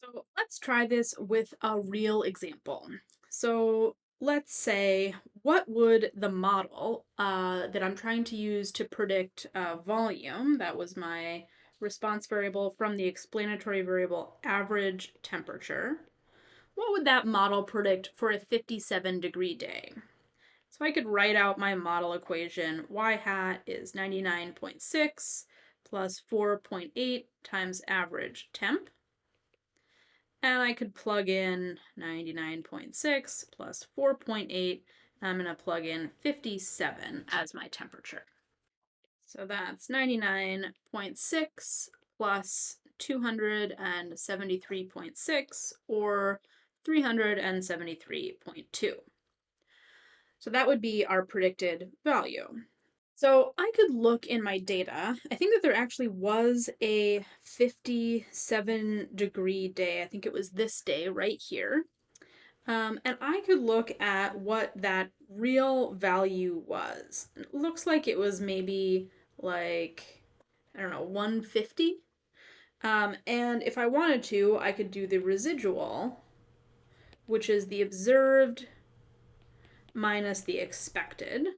So let's try this with a real example. So let's say, what would the model that I'm trying to use to predict volume, that was my response variable from the explanatory variable average temperature, what would that model predict for a 57-degree day? So I could write out my model equation. Y hat is 99.6 plus 4.8 times average temp. And I could plug in 99.6 plus 4.8. I'm going to plug in 57 as my temperature. So that's 99.6 plus 273.6, or 373.2. So that would be our predicted value. So I could look in my data. I think that there actually was a 57-degree day. I think it was this day right here. And I could look at what that real value was. It looks like it was maybe like, I don't know, 150. And if I wanted to, I could do the residual, which is the observed minus the expected.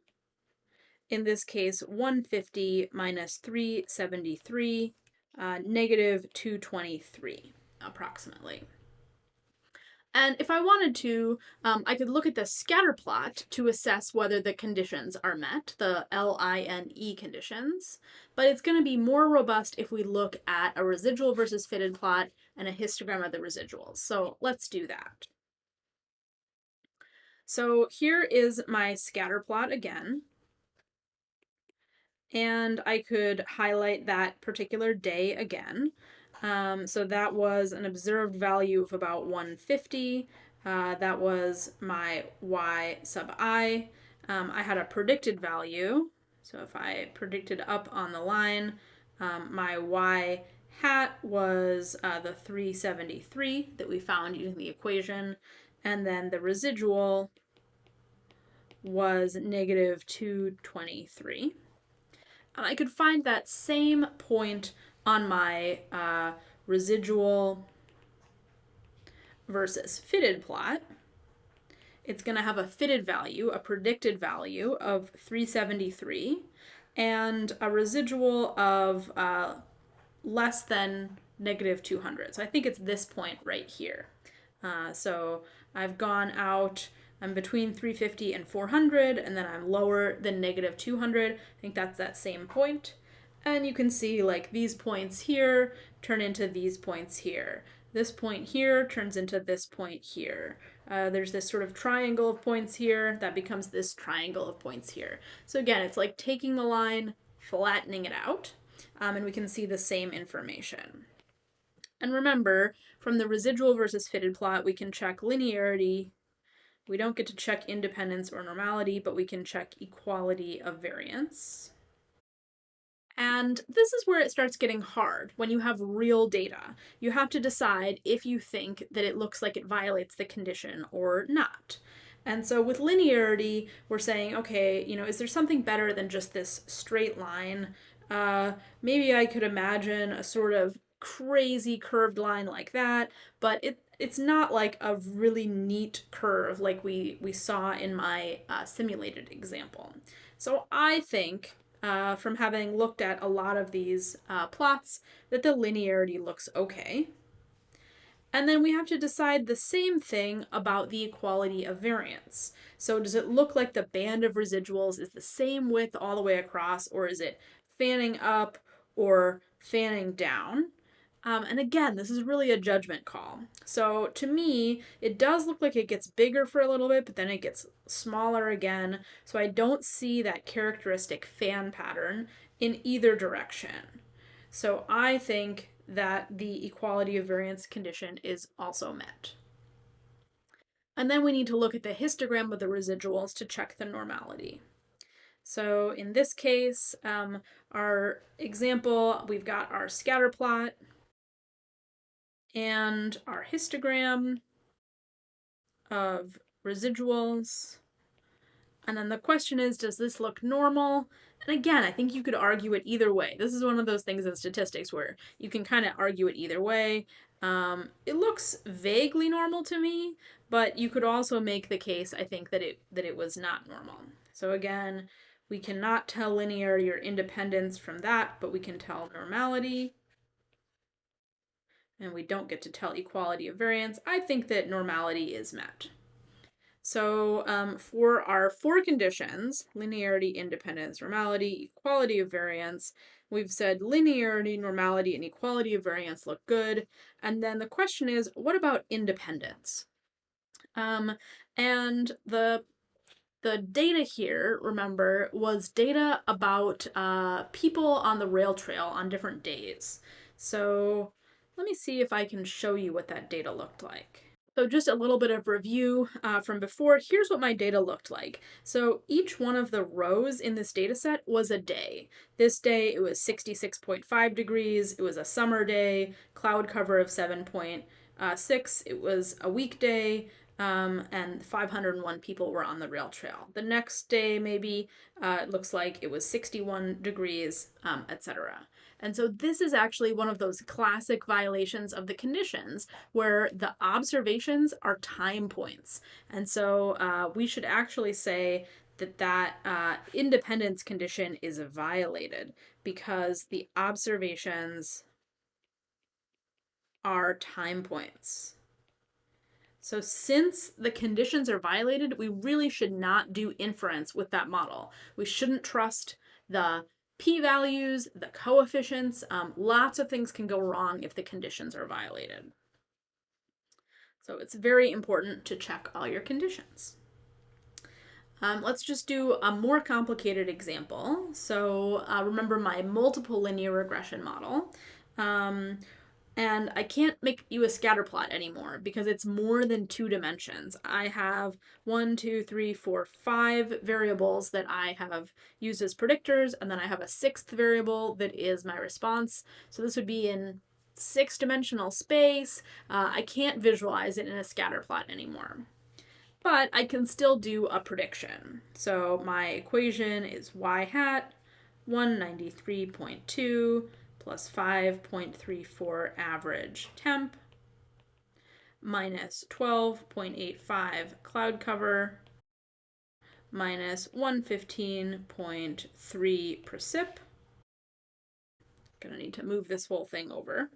In this case, 150 minus 373, negative 223, approximately. And if I wanted to, I could look at the scatter plot to assess whether the conditions are met, the LINE conditions. But it's going to be more robust if we look at a residual versus fitted plot and a histogram of the residuals. So let's do that. So here is my scatter plot again. And I could highlight that particular day again. So that was an observed value of about 150. That was my y sub I. I had a predicted value. So if I predicted up on the line, my y hat was the 373 that we found using the equation. And then the residual was negative 223. I could find that same point on my residual versus fitted plot. It's going to have a fitted value, a predicted value of 373, and a residual of less than negative 200. So I think it's this point right here. So I've gone out, I'm between 350 and 400, and then I'm lower than negative 200. I think that's that same point. And you can see like these points here turn into these points here. This point here turns into this point here. There's this sort of triangle of points here that becomes this triangle of points here. So again, it's like taking the line, flattening it out, and we can see the same information. And remember, from the residual versus fitted plot, we can check linearity. We don't get to check independence or normality, but we can check equality of variance. And this is where it starts getting hard when you have real data. You have to decide if you think that it looks like it violates the condition or not. And so with linearity, we're saying, okay, is there something better than just this straight line? Maybe I could imagine a sort of crazy curved line like that, but it's not like a really neat curve like we saw in my simulated example. So I think, from having looked at a lot of these plots, that the linearity looks okay. And then we have to decide the same thing about the equality of variance. So does it look like the band of residuals is the same width all the way across, or is it fanning up or fanning down? And again, this is really a judgment call. So to me, it does look like it gets bigger for a little bit, but then it gets smaller again. So I don't see that characteristic fan pattern in either direction. So I think that the equality of variance condition is also met. And then we need to look at the histogram of the residuals to check the normality. So in this case, our example, we've got our scatter plot and our histogram of residuals. And then the question is, does this look normal? And again, I think you could argue it either way. This is one of those things in statistics where you can kind of argue it either way. It looks vaguely normal to me, but you could also make the case, I think, that it was not normal. So again, we cannot tell linearity or independence from that, but we can tell normality. And we don't get to tell equality of variance. I think that normality is met. So for our four conditions, linearity, independence, normality, equality of variance, we've said linearity, normality, and equality of variance look good. And then the question is, what about independence? And the data here, remember, was data about people on the rail trail on different days. So let me see if I can show you what that data looked like. So just a little bit of review from before. Here's what my data looked like. So each one of the rows in this data set was a day. This day it was 66.5 degrees. It was a summer day, cloud cover of 7.6. It was a weekday. And 501 people were on the rail trail. The next day, maybe, it looks like it was 61 degrees, etc. And so this is actually one of those classic violations of the conditions where the observations are time points. And so we should actually say that independence condition is violated because the observations are time points. So since the conditions are violated, we really should not do inference with that model. We shouldn't trust the p-values, the coefficients. Lots of things can go wrong if the conditions are violated. So it's very important to check all your conditions. Let's just do a more complicated example. So remember my multiple linear regression model. And I can't make you a scatter plot anymore because it's more than 2 dimensions. I have 1, 2, 3, 4, 5 variables that I have used as predictors, and then I have a 6th variable that is my response. So this would be in 6-dimensional space. I can't visualize it in a scatter plot anymore. But I can still do a prediction. So my equation is y hat 193.2 plus 5.34 average temp minus 12.85 cloud cover minus 115.3 precip. Gonna need to move this whole thing over.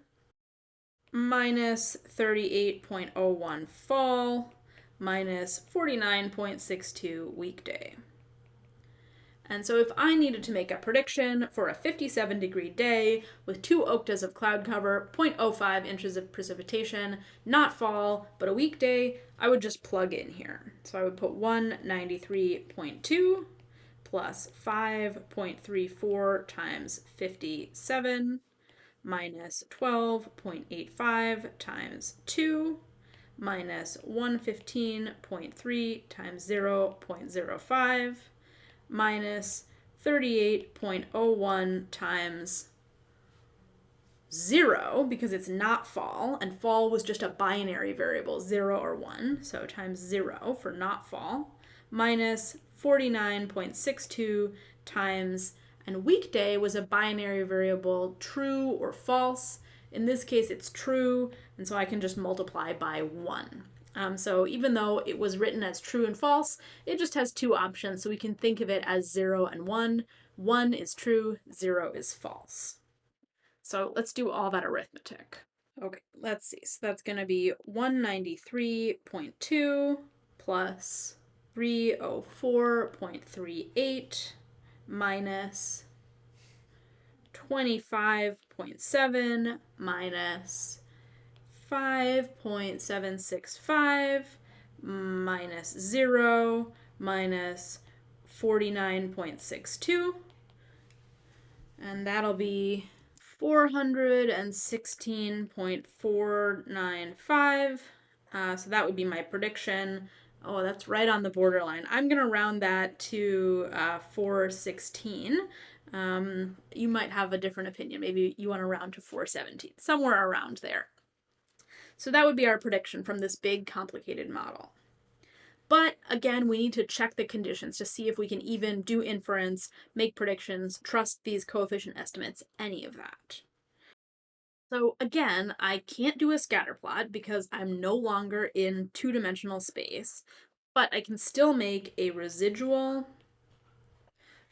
Minus 38.01 fall minus 49.62 weekday. And so if I needed to make a prediction for a 57-degree day with 2 octas of cloud cover, 0.05 inches of precipitation, not fall, but a weekday, I would just plug in here. So I would put 193.2 plus 5.34 times 57 minus 12.85 times 2 minus 115.3 times 0.05 minus 38.01 times 0, because it's not fall, and fall was just a binary variable, 0 or 1, so times 0 for not fall, minus 49.62 times, and weekday was a binary variable, true or false. In this case, it's true, and so I can just multiply by 1. So even though it was written as true and false, it just has 2 options, so we can think of it as 0 and 1. 1 is true, 0 is false. So let's do all that arithmetic. Okay, let's see. So that's going to be 193.2 plus 304.38 minus 25.7 minus 5.765 minus 0 minus 49.62. And that'll be 416.495. So that would be my prediction. Oh, that's right on the borderline. I'm going to round that to 416. You might have a different opinion. Maybe you want to round to 417, somewhere around there. So that would be our prediction from this big, complicated model. But again, we need to check the conditions to see if we can even do inference, make predictions, trust these coefficient estimates, any of that. So again, I can't do a scatter plot because I'm no longer in two-dimensional space, but I can still make a residual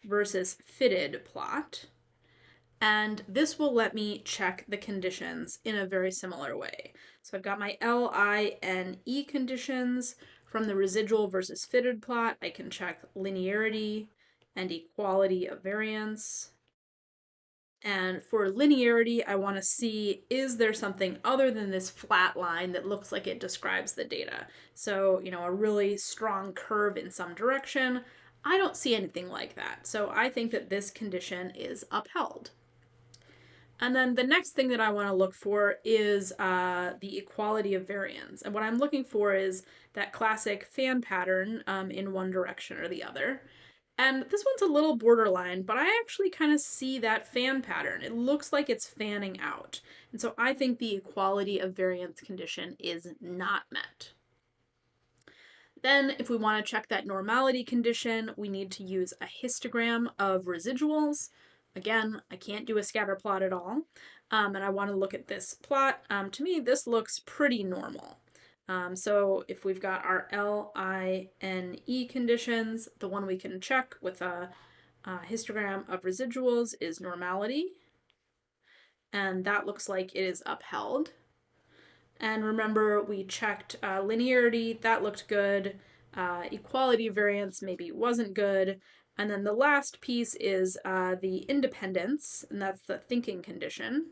versus fitted plot. And this will let me check the conditions in a very similar way. So I've got my L, I, N, E conditions. From the residual versus fitted plot, I can check linearity and equality of variance. And for linearity, I want to see, is there something other than this flat line that looks like it describes the data? So, a really strong curve in some direction. I don't see anything like that. So I think that this condition is upheld. And then the next thing that I want to look for is the equality of variance. And what I'm looking for is that classic fan pattern in one direction or the other. And this one's a little borderline, but I actually kind of see that fan pattern. It looks like it's fanning out. And so I think the equality of variance condition is not met. Then, if we want to check that normality condition, we need to use a histogram of residuals. Again, I can't do a scatter plot at all. And I want to look at this plot. To me, this looks pretty normal. So if we've got our L, I, N, E conditions, the one we can check with a histogram of residuals is normality. And that looks like it is upheld. And remember, we checked linearity, that looked good. Equality variance maybe wasn't good. And then the last piece is the independence, and that's the thinking condition.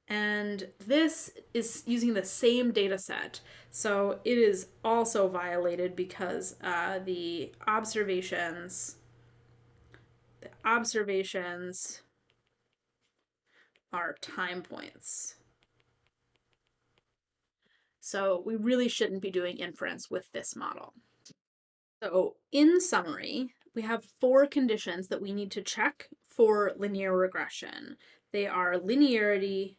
And this is using the same data set. So it is also violated because the observations are time points. So we really shouldn't be doing inference with this model. So in summary, we have 4 conditions that we need to check for linear regression. They are linearity,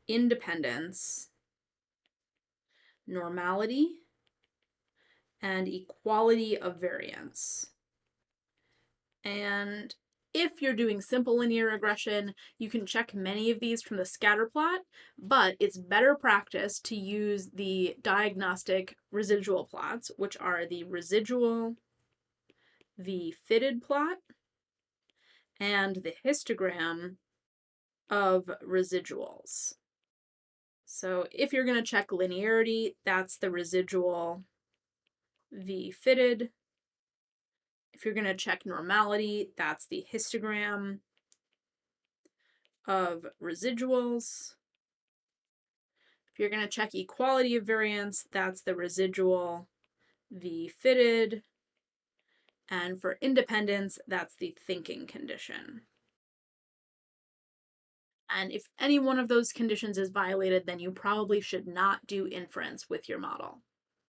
independence, normality, and equality of variance. And if you're doing simple linear regression, you can check many of these from the scatter plot, but it's better practice to use the diagnostic residual plots, which are the residual, the fitted plot, and the histogram of residuals. So if you're going to check linearity, that's the residual, the fitted. If you're going to check normality, that's the histogram of residuals. If you're going to check equality of variance, that's the residual, the fitted. And for independence, that's the thinking condition. And if any one of those conditions is violated, then you probably should not do inference with your model.